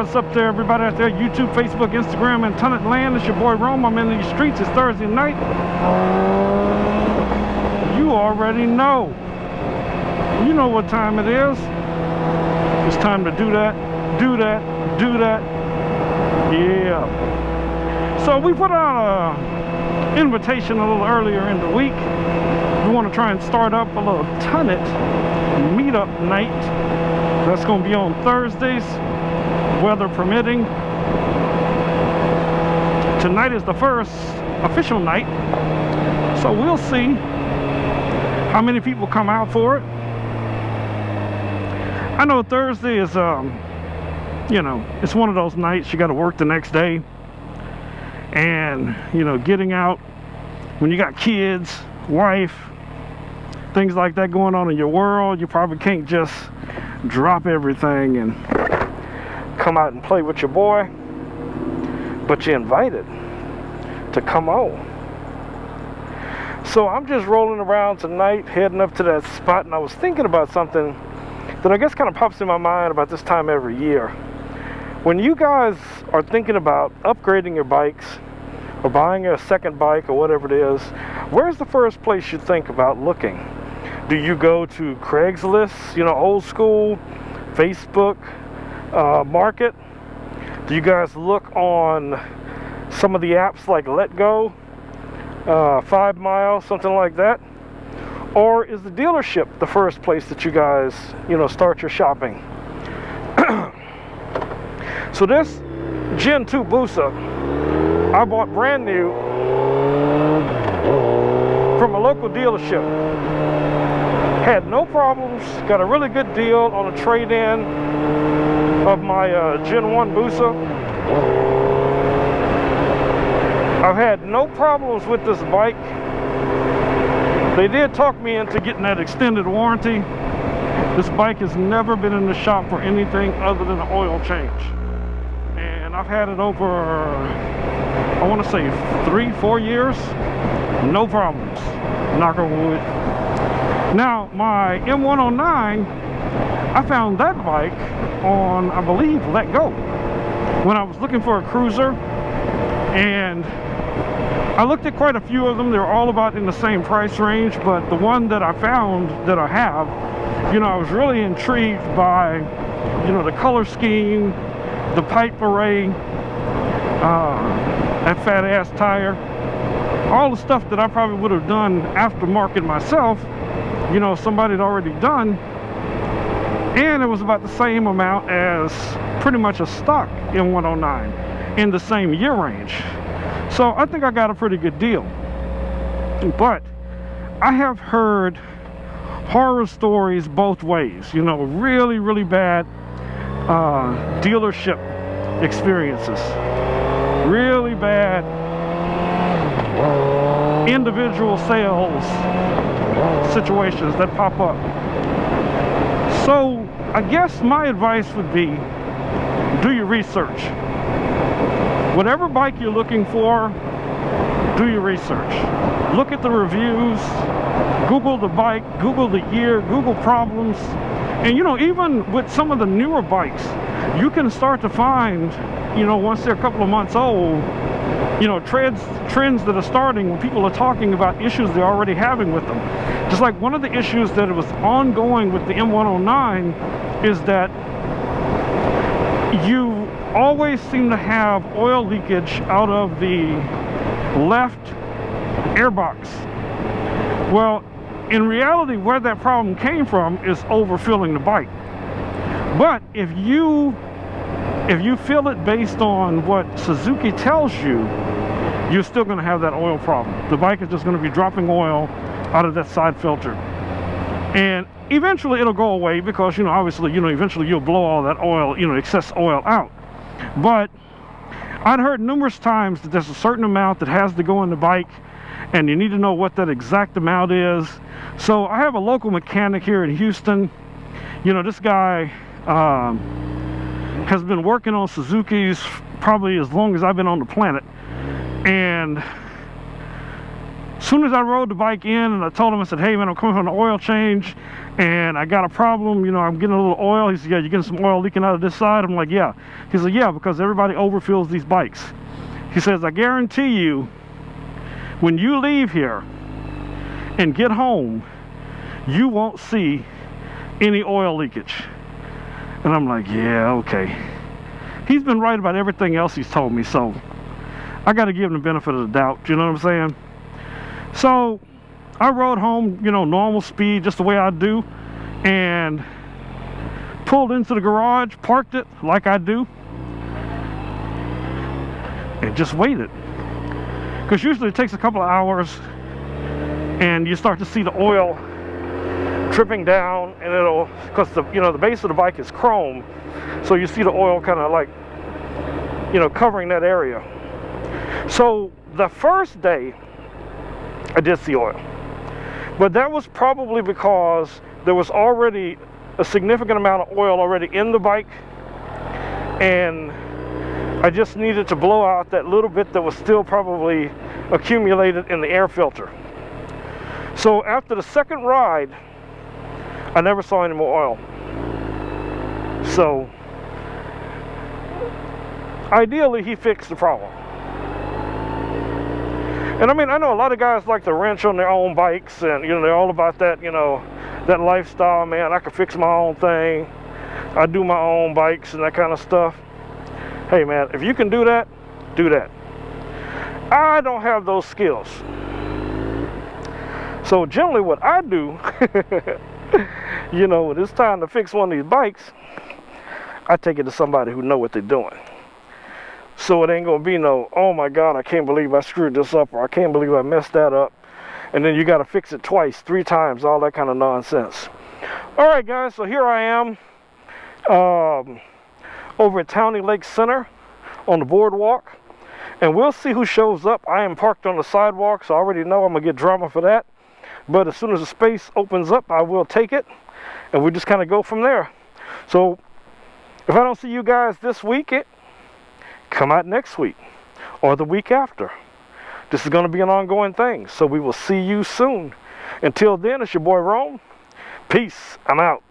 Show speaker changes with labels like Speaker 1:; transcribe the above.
Speaker 1: what's up there, everybody out there? YouTube, Facebook, Instagram, and Tonit land. It's your boy Rome. I'm in these streets. It's Thursday night. You already know. You know what time it is. It's time to do that, do that, do that. Yeah. So we put out an invitation a little earlier in the week. We want to try and start up a little Tonit meetup night. That's going to be on Thursdays, weather permitting. Tonight is the first official night, so we'll see how many people come out for it. I know Thursday is, you know, it's one of those nights you got to work the next day. And, you know, getting out when you got kids, wife, things like that going on in your world, you probably can't just drop everything and come out and play with your boy. But you're invited to come on. So I'm just rolling around tonight, heading up to that spot, and I was thinking about something that I guess kind of pops in my mind about this time every year. When you guys are thinking about upgrading your bikes or buying a second bike or whatever it is, where's the first place you think about looking? Do you go to Craigslist, you know, old school, Facebook, Market? Do you guys look on some of the apps like Let Go, 5 Mile, something like that? Or is the dealership the first place that you guys, you know, start your shopping? So this Gen 2 Busa, I bought brand new from a local dealership. Had no problems, got a really good deal on a trade-in of my Gen 1 Busa. I've had no problems with this bike. They did talk me into getting that extended warranty. This bike has never been in the shop for anything other than an oil change. And I've had it over, I want to say 3-4 years. No problems. Knock on wood. Now, my M109, I found that bike on, I believe, Let Go. When I was looking for a cruiser, and I looked at quite a few of them. They're all about in the same price range, but the one that I found that I have, you know, I was really intrigued by, you know, the color scheme, the pipe array, that fat ass tire, all the stuff that I probably would have done aftermarket myself, you know, somebody had already done. And it was about the same amount as pretty much a stock M109 in the same year range. So I think I got a pretty good deal. But I have heard horror stories both ways, you know, really, really bad dealership experiences, really bad individual sales situations that pop up. So I guess my advice would be, do your research. Whatever bike you're looking for, do your research. Look at the reviews, Google the bike, Google the year, Google problems. And you know, even with some of the newer bikes, you can start to find, you know, once they're a couple of months old, you know, trends that are starting when people are talking about issues they're already having with them. Just like one of the issues that was ongoing with the M109 is that you always seem to have oil leakage out of the left airbox. Well, in reality, where that problem came from is overfilling the bike. But if you fill it based on what Suzuki tells you, you're still going to have that oil problem. The bike is just going to be dropping oil out of that side filter. And eventually it'll go away because, you know, obviously, you know, eventually you'll blow all that oil, you know, excess oil out. But I'd heard numerous times that there's a certain amount that has to go in the bike, and you need to know what that exact amount is. So I have a local mechanic here in Houston. You know, this guy has been working on Suzuki's probably as long as I've been on the planet. And As soon as I rode the bike in and I told him, I said, hey man, I'm coming from an oil change and I got a problem, you know, I'm getting a little oil. He said, yeah, you're getting some oil leaking out of this side? I'm like, yeah. He said, yeah, because everybody overfills these bikes. He says, I guarantee you, when you leave here and get home, you won't see any oil leakage. And I'm like, yeah, okay. He's been right about everything else he's told me, so I got to give him the benefit of the doubt, you know what I'm saying? So I rode home, you know, normal speed, just the way I do, and pulled into the garage, parked it like I do, and just waited. Because usually it takes a couple of hours and you start to see the oil dripping down, and it'll, because the, you know, the base of the bike is chrome, so you see the oil kind of like, you know, covering that area. So the first day I did see oil, but that was probably because there was already a significant amount of oil already in the bike, and I just needed to blow out that little bit that was still probably accumulated in the air filter. So after the second ride, I never saw any more oil. So ideally he fixed the problem. And I mean, I know a lot of guys like to wrench on their own bikes, and you know, they're all about that, you know, that lifestyle, man. I can fix my own thing, I do my own bikes and that kind of stuff. Hey man, if you can do that, do that. I don't have those skills. So generally what I do, you know, when it's time to fix one of these bikes, I take it to somebody who know what they're doing. So it ain't gonna be no, oh my God, I can't believe I screwed this up, or I can't believe I messed that up, and then you gotta fix it twice, 3 times, all that kind of nonsense. All right guys, so here I am over at Towne Lake Center on the boardwalk, and we'll see who shows up. I am parked on the sidewalk, so I already know I'm gonna get drama for that, but as soon as the space opens up, I will take it, and we just kind of go from there. So if I don't see you guys this week, come out next week or the week after. This is going to be an ongoing thing, so we will see you soon. Until then, it's your boy Rome. Peace. I'm out.